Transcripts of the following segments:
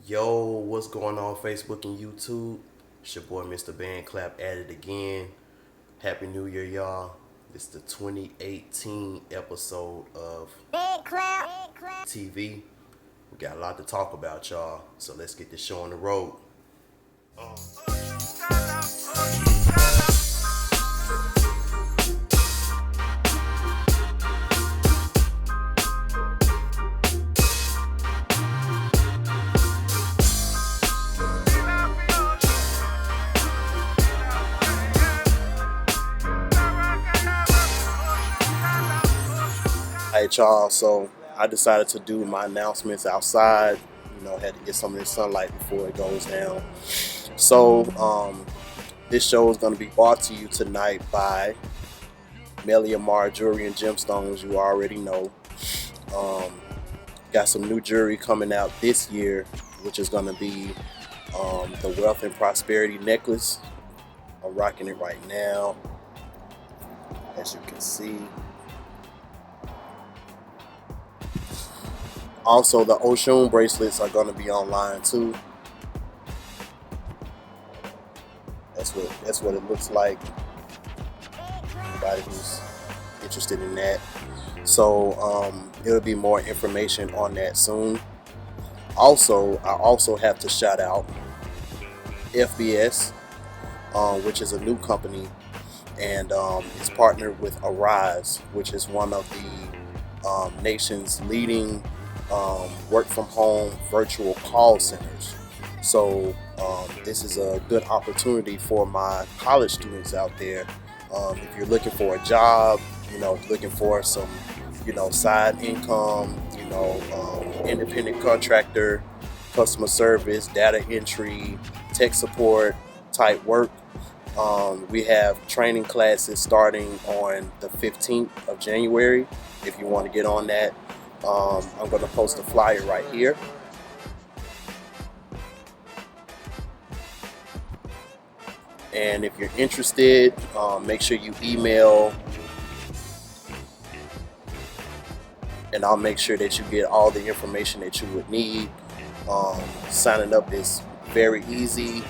Yo, what's going on Facebook and YouTube? It's your boy Mr.BandClap at it again. Happy New Year, y'all. It's the 2018 episode of BandClap TV. We got a lot to talk about, y'all. So let's get this show on the road. Hey y'all, so I decided to do my announcements outside. Had to get some of this sunlight before it goes down. So this show is going to be brought to you tonight by Melly Amar Jewelry and Gemstones. You already know. Got some new jewelry coming out this year, which is going to be the Wealth and Prosperity necklace. I'm rocking it right now, as you can see. Also, the Oshun bracelets are going to be online too. That's what it looks like. Anybody who's interested in that. So there'll be more information on that soon. Also, I also have to shout out FBS, which is a new company, and it's partnered with Arise, which is one of the nation's leading work from home virtual call centers. So this is a good opportunity for my college students out there. If you're looking for a job, looking for some, side income, independent contractor, customer service, data entry, tech support type work. We have training classes starting on the 15th of January. If you want to get on that, I'm going to post a flyer right here. And if you're interested, make sure you email, and I'll make sure that you get all the information that you would need. Signing up is very easy,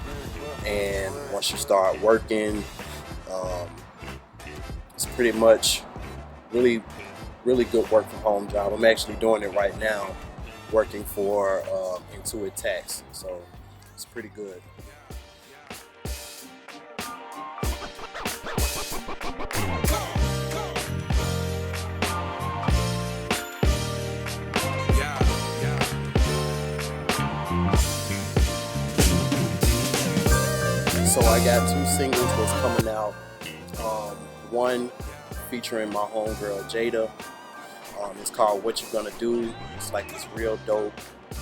and once you start working, it's pretty much really good work from home job. I'm actually doing it right now, working for Intuit Tax, so it's pretty good. So I got two singles that's coming out. One featuring my homegirl Jada. It's called What You Gonna Do. It's like this real dope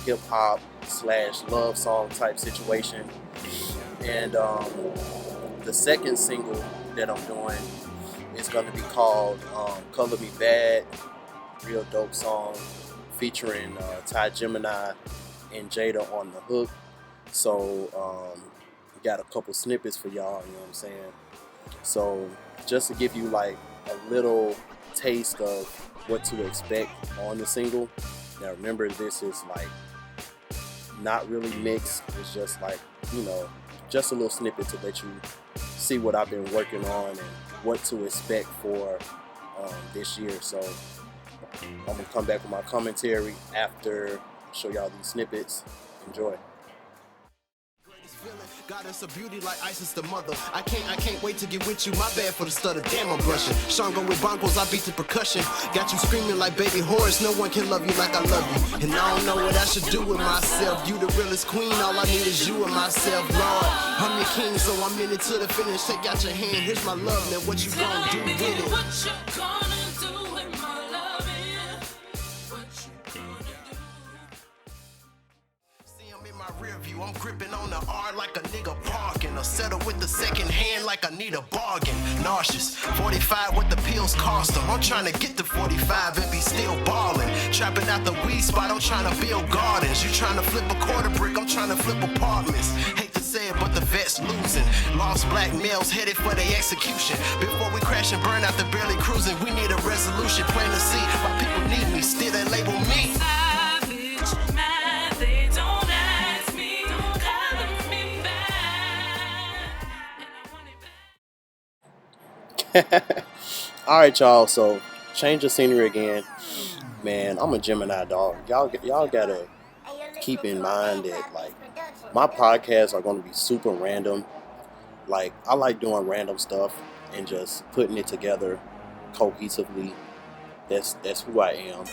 hip hop / love song type situation. And the second single that I'm doing is gonna be called Color Me Bad. Real dope song featuring Ty Gemini and Jada on the hook. So got a couple snippets for y'all, you know what I'm saying? So just to give you like a little taste of what to expect on the single. Now remember, this is like not really mixed. It's just like, just a little snippet to let you see what I've been working on and what to expect for this year. So I'm gonna come back with my commentary after I show y'all these snippets. Enjoy. Goddess of beauty like Isis the mother. I can't wait to get with you. My bad for the stutter. Damn, I'm brushing. Shango with bonkos, I beat the percussion. Got you screaming like baby horse. No one can love you like I love you. And I don't know what I should do with myself. You the realest queen. All I need is you and myself, Lord. I'm your king, so I'm in it to the finish. Take out your hand. Here's my love. Now what you gonna do with it? What you gonna do with my love? What you gonna do? See, I'm in my rear view. I'm gripping on the R like a nigga parking. Or settle with the second hand like I need a bargain. Nauseous. 45 what the pills cost them. I'm trying to get to 45 and be still ballin'. Trapping out the weed spot. I'm trying to build gardens. You trying to flip a quarter brick. I'm trying to flip apartments. Hate to say it, but the vet's losing. Lost black males headed for their execution. Before we crash and burn out the barely cruising, we need a resolution. Plain to see why people need me. Still they label me Savage, mad, they don't ask All right, y'all. So change the scenery again, man. I'm a Gemini dog. Y'all gotta keep in mind that like my podcasts are gonna be super random. Like I like doing random stuff and just putting it together cohesively. That's who I am.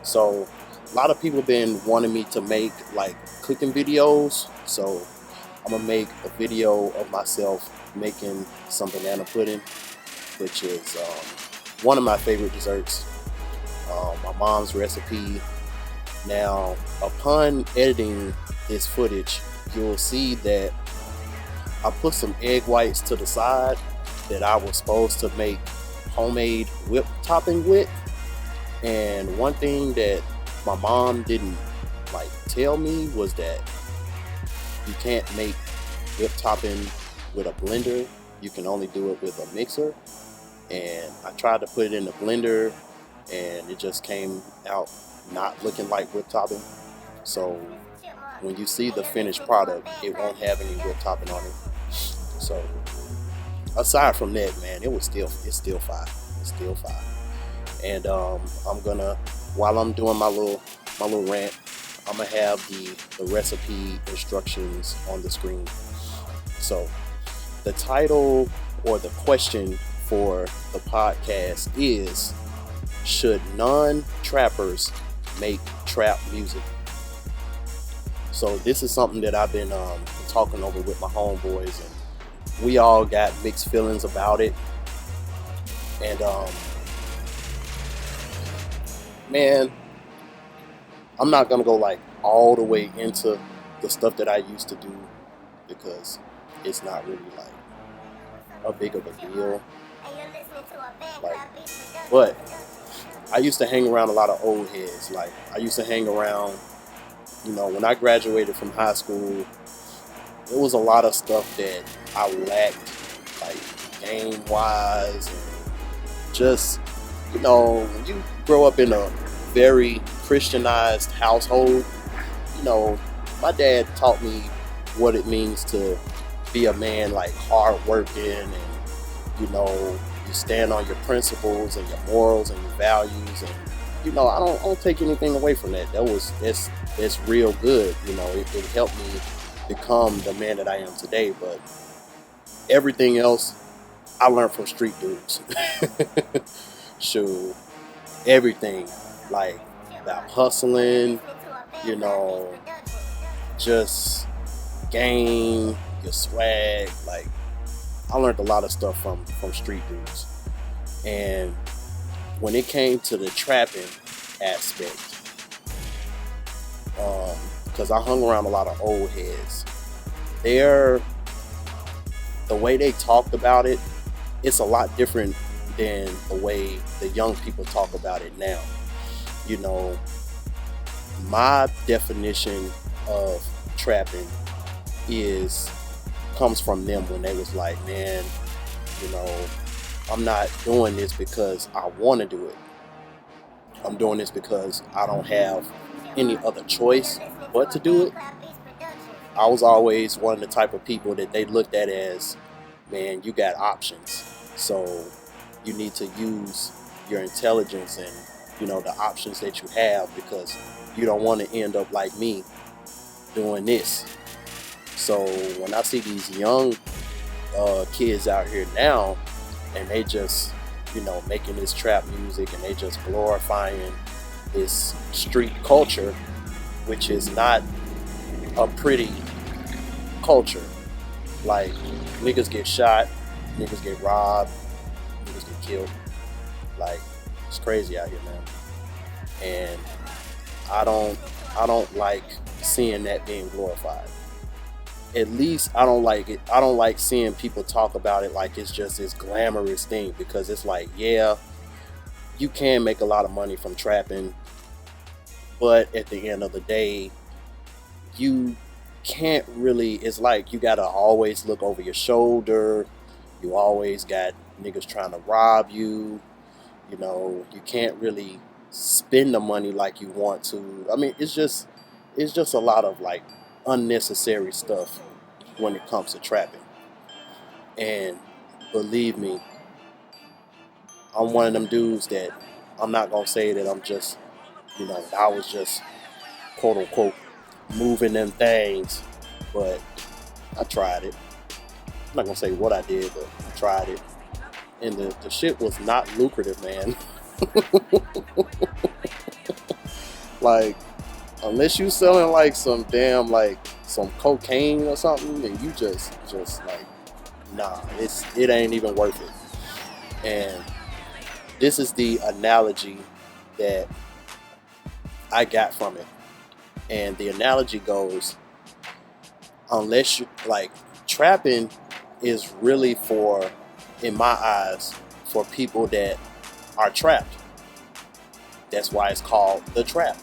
So a lot of people been wanting me to make like cooking videos. So I'm gonna make a video of myself making some banana pudding, which is one of my favorite desserts. My mom's recipe. Now, upon editing this footage, you'll see that I put some egg whites to the side that I was supposed to make homemade whipped topping with. And one thing that my mom didn't like tell me was that you can't make whipped topping with a blender. You can only do it with a mixer. And I tried to put it in the blender and it just came out not looking like whipped topping. So when you see the finished product, it won't have any whipped topping on it. So aside from that, man, it's still fire. It's still fire. And I'm gonna, while I'm doing my little rant, I'm gonna have the recipe instructions on the screen. So the title or the question for the podcast is, should non-trappers make trap music? So this is something that I've been talking over with my homeboys, and we all got mixed feelings about it. And man, I'm not gonna go like all the way into the stuff that I used to do because it's not really like a big of a deal. Like, but I used to hang around a lot of old heads. Like I used to hang around, when I graduated from high school, there was a lot of stuff that I lacked, like game wise, and just, when you grow up in a very Christianized household, my dad taught me what it means to be a man, like hard working, and you stand on your principles and your morals and your values, and I don't take anything away from that. That's real good. It helped me become the man that I am today. But everything else I learned from street dudes. Shoot, everything, like about hustling, just game, your swag. Like I learned a lot of stuff from street dudes. And when it came to the trapping aspect, because I hung around a lot of old heads, the way they talked about it, it's a lot different than the way the young people talk about it now. My definition of trapping comes from them when they was like, man, I'm not doing this because I want to do it. I'm doing this because I don't have any other choice but to do it. I was always one of the type of people that they looked at as, man, you got options. So you need to use your intelligence and, the options that you have, because you don't want to end up like me doing this. So when I see these young kids out here now, and they just, making this trap music, and they just glorifying this street culture, which is not a pretty culture. Like, niggas get shot, niggas get robbed, niggas get killed. Like, it's crazy out here, man. And I don't like seeing that being glorified. At least I don't like it. I don't like seeing people talk about it like it's just this glamorous thing, because it's like, yeah, you can make a lot of money from trapping, but at the end of the day, you can't really, it's like you gotta always look over your shoulder. You always got niggas trying to rob you. You can't really spend the money like you want to. I mean, it's just a lot of like unnecessary stuff when it comes to trapping. And believe me, I'm one of them dudes that I'm not gonna say that I'm just, I was just quote unquote moving them things, but I tried it. I'm not gonna say what I did, but I tried it. And the shit was not lucrative, man. Like, unless you selling like some damn like some cocaine or something, and you just like, nah, it ain't even worth it. And this is the analogy that I got from it. And the analogy goes, unless you like, trapping is really for, in my eyes, for people that are trapped. That's why it's called the trap,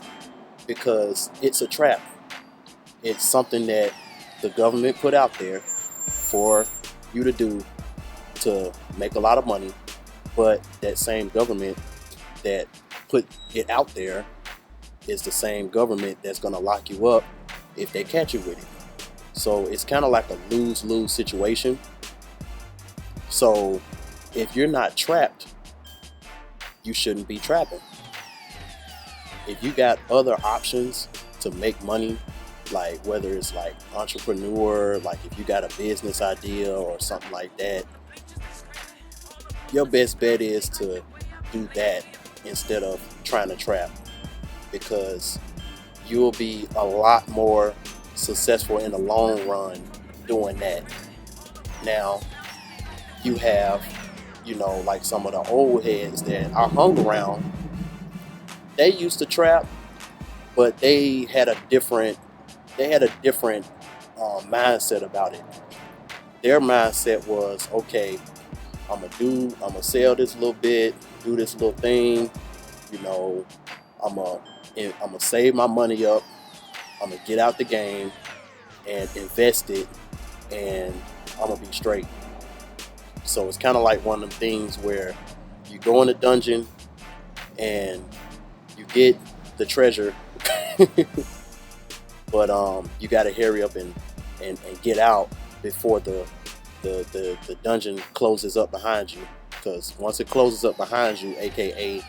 because it's a trap. It's something that the government put out there for you to do to make a lot of money, but that same government that put it out there is the same government that's going to lock you up if they catch you with it. So it's kind of like a lose-lose situation. So if you're not trapped, you shouldn't be trapping. If you got other options to make money, like whether it's like entrepreneur, like if you got a business idea or something like that, your best bet is to do that instead of trying to trap, because you'll be a lot more successful in the long run doing that. Now, you have, like some of the old heads that I hung around, they used to trap, but they had a different mindset about it. Their mindset was, okay, I'm gonna sell this little bit, do this little thing, I'm gonna save my money up, I'm gonna get out the game and invest it, and I'm gonna be straight. So it's kind of like one of them things where you go in a dungeon and you get the treasure, but you got to hurry up and get out before the dungeon closes up behind you. Because once it closes up behind you, aka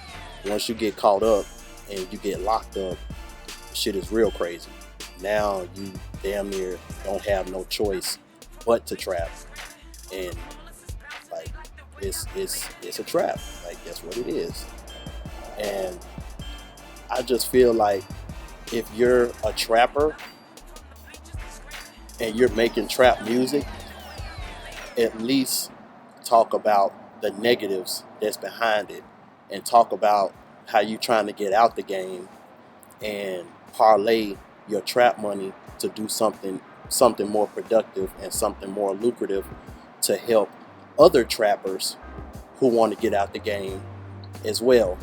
once you get caught up and you get locked up, shit is real crazy. Now you damn near don't have no choice but to trap, and like it's a trap. Like, that's what it is. And I just feel like if you're a trapper and you're making trap music, at least talk about the negatives that's behind it, and talk about how you trying to get out the game and parlay your trap money to do something more productive and something more lucrative to help other trappers who want to get out the game as well.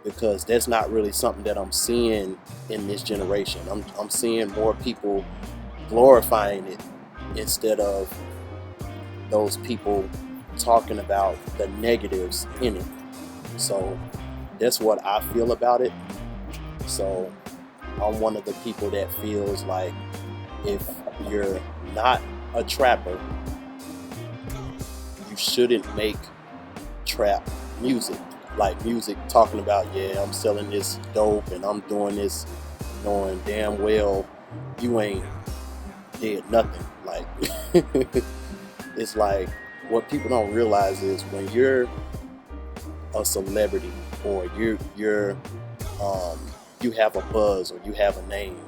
Because that's not really something that I'm seeing in this generation. I'm seeing more people glorifying it instead of those people talking about the negatives in it. So that's what I feel about it. So I'm one of the people that feels like if you're not a trapper, you shouldn't make trap music. Like music talking about, yeah, I'm selling this dope and I'm doing this, knowing damn well you ain't did nothing. Like it's like, what people don't realize is when you're a celebrity, or you have a buzz, or you have a name,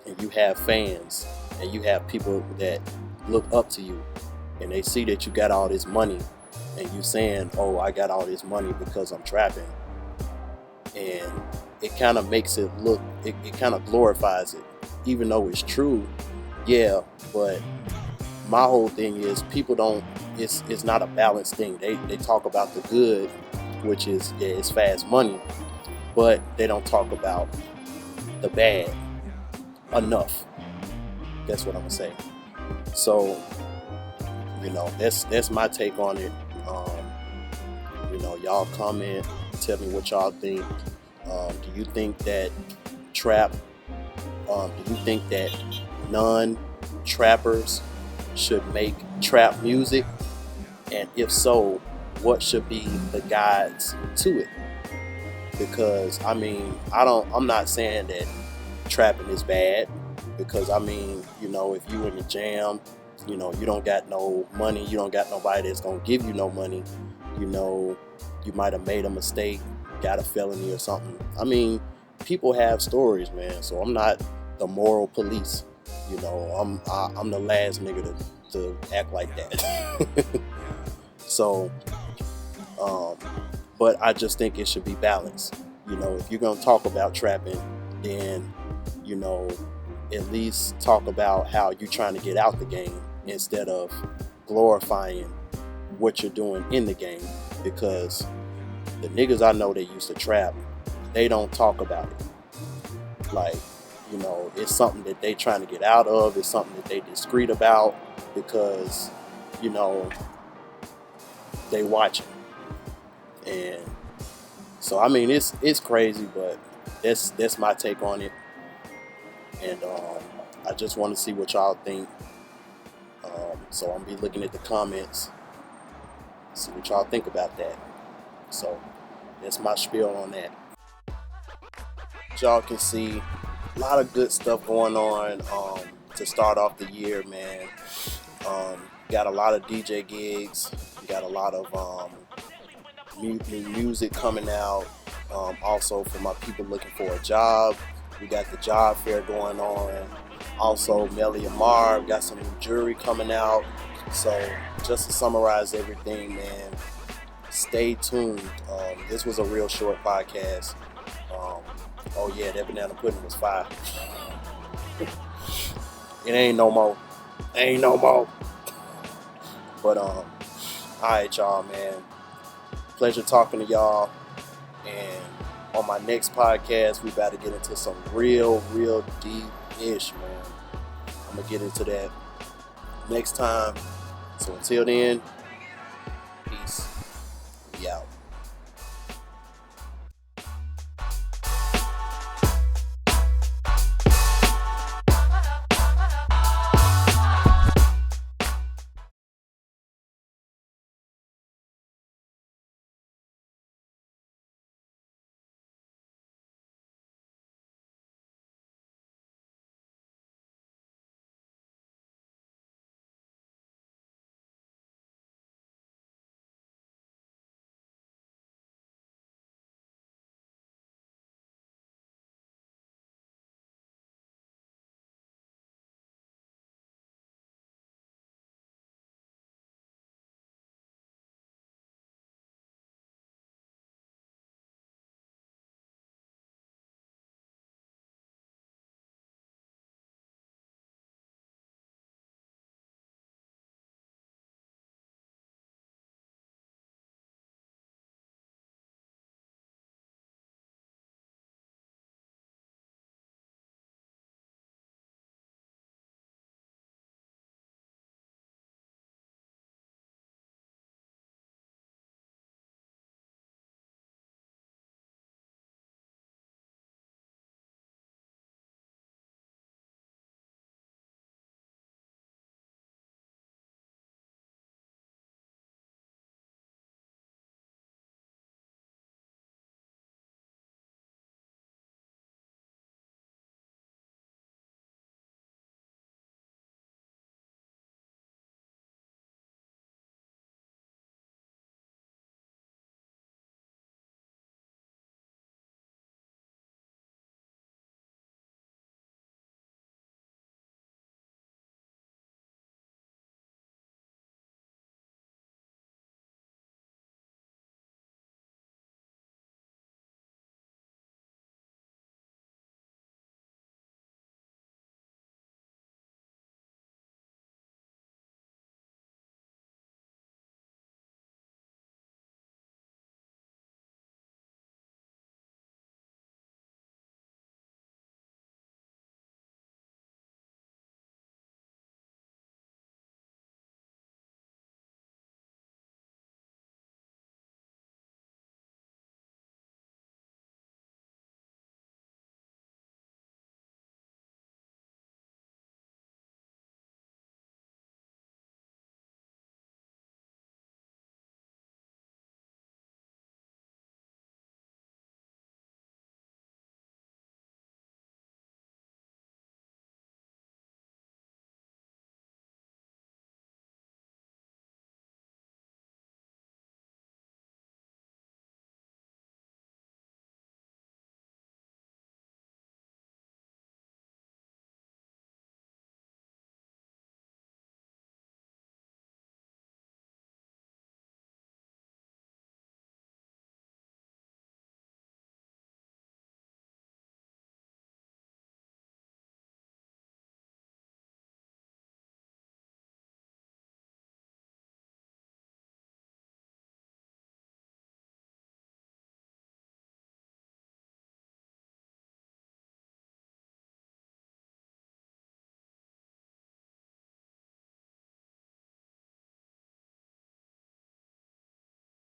and you have fans, and you have people that look up to you, and they see that you got all this money, and you saying, oh, I got all this money because I'm trapping, and it kind of makes it look, it kind of glorifies it, even though it's true. Yeah, but my whole thing is people don't, it's not a balanced thing. They talk about the good, which is, yeah, it's fast money, but they don't talk about the bad enough. That's what I'm gonna say. So, that's my take on it. Y'all comment, tell me what y'all think. Do you think that trap? Do you think that non-trappers should make trap music? And if so, what should be the guides to it. Because I mean, I'm not saying that trapping is bad, because I mean, you know, if you in the jam, you know, you don't got no money, you don't got nobody that's gonna give you no money, you know, you might have made a mistake, got a felony or something. I mean, people have stories, man, so I'm not the moral police, you know, I'm the last nigga to act like that. So but I just think it should be balanced. You know, if you're gonna talk about trapping, then, you know, at least talk about how you're trying to get out the game instead of glorifying what you're doing in the game. Because the niggas I know that used to trap, they don't talk about it. Like, you know, it's something that they trying to get out of. It's something that they discreet about because, you know, they watching. And so I mean, it's crazy, but that's my take on it. And I just want to see what y'all think. So I'm be looking at the comments, see what y'all think about that. So that's my spiel on that. Y'all can see a lot of good stuff going on to start off the year, man. Got a lot of DJ gigs, got a lot of new music coming out. Also for my people looking for a job, we got the job fair going on. Also Melly and Marv got some new jewelry coming out. So just to summarize everything, man, stay tuned. This was a real short podcast. Oh yeah, that banana pudding was fire. It ain't no more. But alright, y'all, man. Pleasure talking to y'all. And on my next podcast, we about to get into some real deep-ish, man. I'm gonna get into that next time. So until then, peace. We out.